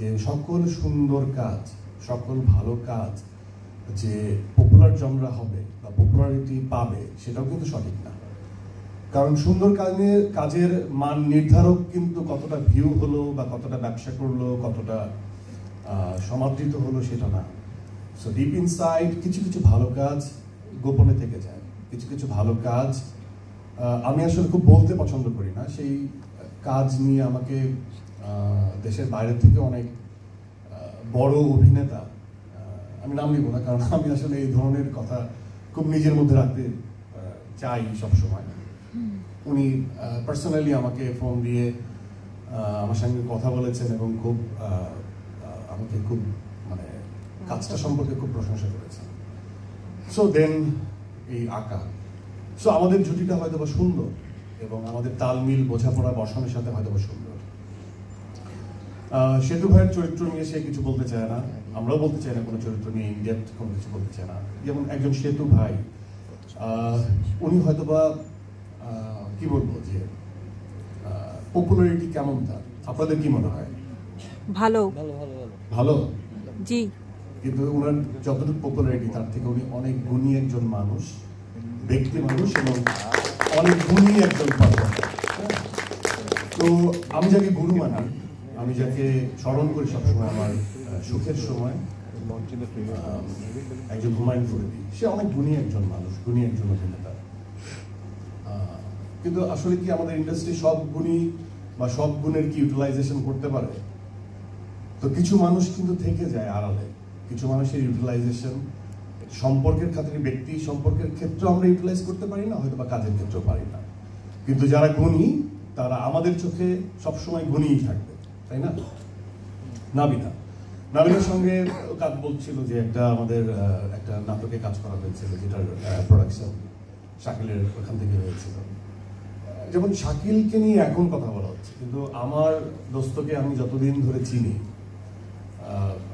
যে সকল সুন্দর কাজ, সকল ভালো কাজ যে পপুলার জনরা হবে বা পপুলারিটি পাবে সেটাও কিন্তু সঠিক না। কারণ সুন্দর কাজের মান নির্ধারক কিন্তু কতটা ভিউ হলো বা কতটা ব্যবসা করলো, কতটা সমাদৃত হলো সেটা না। সো ডিপ ইনসাইড কিছু কিছু ভালো কাজ গোপনে থেকে যায়। কিছু কিছু ভালো কাজ আমি আসলে খুব বলতে পছন্দ করি না, সেই কাজ নিয়ে আমাকে দেশের বাইরে থেকে অনেক বড় অভিনেতা, আমি নাম নিব না কারণ আমি আসলে এই ধরনের কথা খুব নিজের মধ্যে রাখতে চাই সবসময়, উনি পার্সোনালি আমাকে ফোন দিয়ে আমার সঙ্গে কথা বলেছেন এবং খুব আমাকে খুব মানে কাজটা সম্পর্কে খুব প্রশংসা করেছেন। সো দেন এই আঁকা, সো আমাদের জুটিটা হয়তো বা সুন্দর এবং আমাদের তালমিল বোঝাপড়া বসানোর সাথে হয়তো বা সুন্দর। সেতু ভাইয়ের চরিত্র নিয়ে সে কিছু বলতে চায় না, আমরাও বলতে চাই না কোনো চরিত্র নিয়ে ইনডেপথ কোনো কিছু বলতে চায় না। যেমন একজন সেতু ভাই, উনি হয়তো বা কি বলবো যে পপুলারিটি কেমন তার, আপনাদের কি মনে হয়? ভালো ভালো জি, কিন্তু ওনার যতটুকু পপুলারিটি তার থেকে উনি অনেক গুণী একজন মানুষ, ব্যক্তি মানুষ এবং অনেক গুণী একজন পার্সন। তো আমি যাকে গুরু মানি, আমি যাকে স্মরণ করি সবসময় আমার সুখের সময়, একজন হুমায়ুন ফরিদি, সে অনেক গুণী একজন মানুষ, গুণী একজন অভিনেতা। কিন্তু আসলে কি আমাদের ইন্ডাস্ট্রি সব গুণী বা সব গুণের কি ইউটিলাইজেশন করতে পারে? তো কিছু মানুষ কিন্তু থেকে যায় আড়ালে, কিছু মানুষের ইউটিলাইজেশন সম্পর্কের খাতিরে, ব্যক্তি সম্পর্কের ক্ষেত্রে আমরা ইউটিলাইজ করতে পারি না, হয়তো বা কাজের ক্ষেত্রেও পারি না। কিন্তু যারা গুণী তারা আমাদের চোখে সবসময় গুণীই থাকবে, তাই না? নাবিনার সঙ্গে কাজ বলছিল যে আমাদের একটা নাটকে কাজ করা হয়েছিল যেটার প্রোডাকশন শাকিলের ওখান থেকে হয়েছিল। যেমন শাকিলকে নিয়ে এখন কথা বলা হচ্ছে, কিন্তু আমার দোস্তকে আমি যতদিন ধরে চিনি,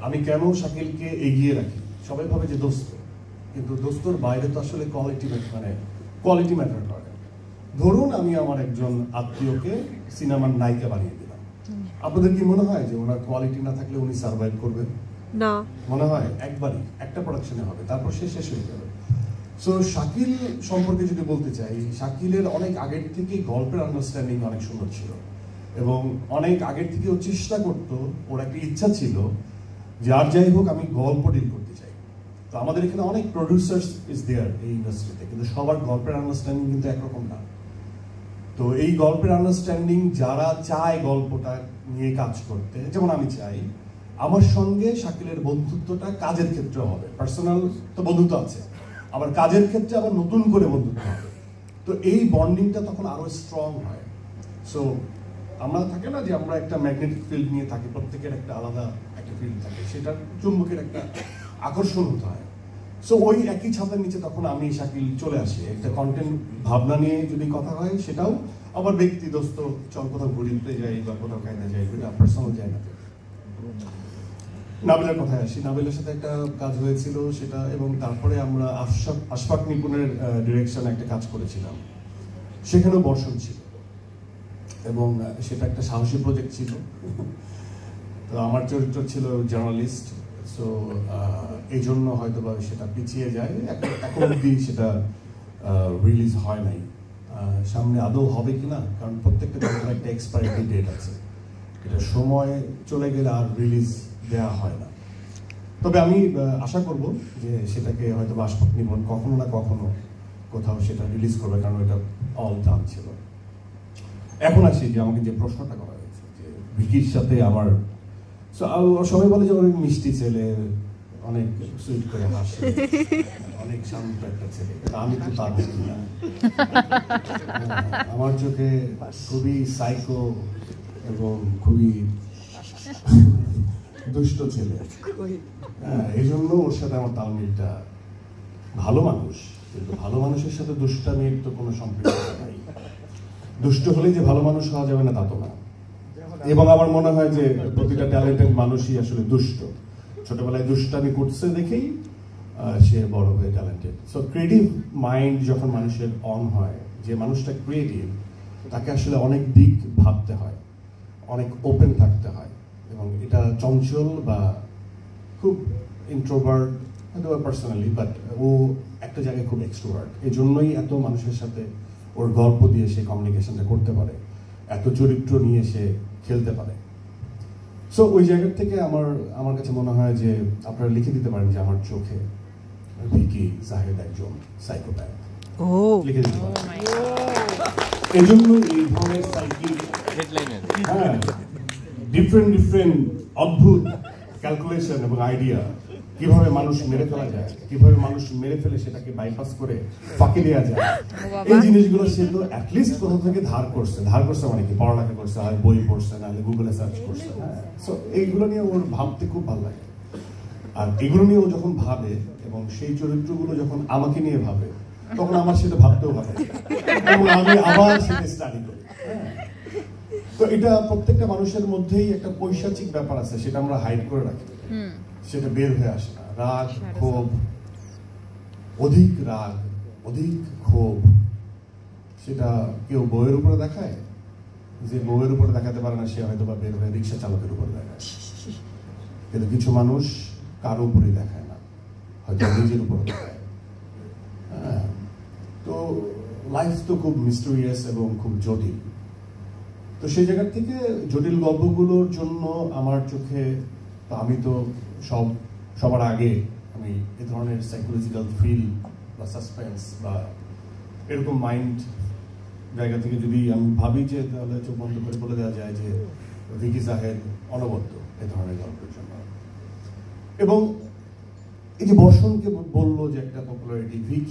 আমি কেন শাকিলকে এগিয়ে রাখি, সবাই ভাবে যে দোস্ত, কিন্তু দোস্তর বাইরে তো আসলে কোয়ালিটি ম্যাটার করে। ধরুন আমি আমার একজন আত্মীয়কে সিনেমার নায়িকা বানিয়ে দিলাম, আপনাদের কি মনে হয় যে ওনার কোয়ালিটি না থাকলে উনি সার্ভাইভ করবেন? না, মনে হয় একবারই একটা প্রোডাকশনে হবে, তারপর সে শেষ হয়ে যাবে। সো শাকিল সম্পর্কে যদি বলতে চাই, শাকিলের অনেক আগের থেকে গল্পের আন্ডারস্ট্যান্ডিং অনেক সুন্দর ছিল এবং অনেক আগের থেকে ও চেষ্টা করতো, ওর একটা ইচ্ছা ছিল যে আর যাই হোক আমি গল্প ডিল করতে চাই। তো আমাদের এখানে অনেক প্রডিউসার্স ইজ দেয়ার এই ইন্ডাস্ট্রিতে, কিন্তু সবার গল্পের আন্ডারস্ট্যান্ডিং কিন্তু একরকম না। তো এই গল্পের আন্ডারস্ট্যান্ডিং যারা চায় গল্পটা নিয়ে কাজ করতে, যেমন আমি চাই আমার সঙ্গে শাকিলের বন্ধুত্বটা কাজের ক্ষেত্রে হবে, পার্সোনাল তো বন্ধুত্ব আছে, আবার কাজের ক্ষেত্রে আবার নতুন করে বন্ধুত্ব হবে। তো এই বন্ডিংটা তখন আরো স্ট্রং হয়। সো আমরা থাকে না যে আমরা একটা ম্যাগনেটিক ফিল্ড নিয়ে থাকি, প্রত্যেকের একটা আলাদা একটা ফিল্ড থাকে, সেটার চুম্বকের একটা আকর্ষণ হতে হয়। সো ওই একই ছাদের নিচে তখন আমি শাকিল চলে আসি, একটা কন্টেন্ট ভাবনা নিয়ে যদি কথা হয় সেটাও, আবার ব্যক্তি দোস্ত চল কোথাও ঘুরিতে যাই বা কোথাও খাইতে যাই, এটা পার্সোনাল জায়গাতে। নাবিলার কথায় আসি, নাবিলার সাথে একটা কাজ হয়েছিল সেটা, এবং তারপরে আমরা আশফাক নিপুণের ডিরেকশনে একটা কাজ করেছিলাম, সেখানেও বর্ষণ ছিল এবং সেটা একটা সাহসী প্রজেক্ট ছিল। তো আমার চরিত্র ছিল জার্নালিস্ট, সো এই জন্য হয়তো বা সেটা পিছিয়ে যায়, এখন অব্দি সেটা রিলিজ হয় নাই। সামনে আদৌ হবে কিনা, কারণ প্রত্যেকটা গল্পের একটা এক্সপায়ারি ডেট আছে, এটা সময় চলে গেলে আর রিলিজ দেওয়া হয় না। তবে আমি আশা করব যে সেটাকে হয়তো আশফাক নিপুণ কখনো না কখনো কোথাও সেটা রিলিজ করবে, কারণ এটা অল ডান ছিল। এখন আসি যে আমাকে যে প্রশ্নটা করা হয়েছে যে ভিকির সাথে আমার, সবাই বলে যে অনেক মিষ্টি ছেলে, অনেক সুইট করে হাসে, অনেক শান্ত একটা ছেলে, আমি তো তা দেখি না। আমার চোখে খুবই সাইকো এবং খুবই দুষ্ট ছেলে, এই জন্য ওর সাথে আমার তালমিলটা। ভালো মানুষ, কিন্তু ভালো মানুষের সাথে দুষ্টামির তো কোনো সম্পর্ক নাই। দুষ্ট হলেই যে ভালো মানুষ হওয়া যাবে না তা তো না, এবং আমার মনে হয় যে প্রতিটা ট্যালেন্টেড মানুষই আসলে দুষ্ট, ছোটবেলায় দুষ্টামি করছে দেখেই সে বড় হয়ে ট্যালেন্টেড। সো ক্রিয়েটিভ মাইন্ড যখন মানুষের অন হয়, যে মানুষটা ক্রিয়েটিভ তাকে আসলে অনেক দিক ভাবতে হয়, অনেক ওপেন থাকতে হয়, এবং এবং এটা চঞ্চল বা খুব ইন্ট্রোভার্ট হয়তো পার্সোনালি, বাট ও একটা জায়গায় খুব এক্সট্রোভার্ট, এই জন্যই এত মানুষের সাথে ওর গল্প দিয়ে সে কমিউনিকেশনটা করতে পারে, এত চরিত্র নিয়ে সে খেলতে পারে। সো ওই জায়গা থেকে আমার কাছে মনে হয় যে আপনারা লিখে দিতে পারেন যে আমার চোখে ভিকি জাহেদ একজন সাইকোপ্যাথ, লিখে দিতে পারেন। এই জন্য এই ধরনের সাইকিক ডিফারেন্ট অদ্ভুত ক্যালকুলেশন এবং আইডিয়া, কিভাবে মানুষ মেরে ফেলা যায়, কিভাবে মানুষ মেরে ফেলে সেটাকে বাইপাস করে ফাঁকি দেওয়া যায়, এই জিনিসগুলো সে তো অ্যাটলিস্ট কোথাও থেকে ধার করছে মানে কি পড়ালেখা করছে, হয় বই পড়ছে, নাহলে গুগলে সার্চ করছে। সো এইগুলো নিয়ে ওর ভাবতে খুব ভালো লাগে। আর এগুলো নিয়ে ও যখন ভাবে এবং সেই চরিত্রগুলো যখন আমাকে নিয়ে ভাবে, তখন আমার সেটা ভাবতেও ভালো লাগে এবং আমি আবার সেটা স্টাডি করি। তো এটা প্রত্যেকটা মানুষের মধ্যেই একটা পৈশাচিক ব্যাপার আছে, সেটা আমরা হাইড করে রাখি, সেটা বের হয়ে আসে না। রাগ, ক্ষোভ, অধিক রাগ, অধিক ক্ষোভ, সেটা কেউ বউয়ের উপরে দেখায়, যে বউয়ের উপরে দেখাতে পারে না সে হয়তো বা বের হয়ে রিক্সা চালকের উপরে দেখায়। কিন্তু কিছু মানুষ কারো উপরেই দেখায় না, হয়তো নিজের উপরে দেখায়। তো লাইফ তো খুব মিস্টেরিয়াস এবং খুব জটিল। তো সেই জায়গা থেকে জটিল গল্পগুলোর জন্য আমার চোখে, আমি তো সবার আগে আমি এ ধরনের সাইকোলজিক্যাল থ্রিল বা সাসপেন্স বা এরকম মাইন্ড জায়গা থেকে যদি আমি ভাবি যে তাহলে চোখ বন্ধ করে বলে দেওয়া যায় যে ভিকি জাহেদ অনবদ্য এ ধরনের গল্পের জন্য। এবং এই যে বর্ষণকে বললো যে একটা পপুলারিটি, ভিকি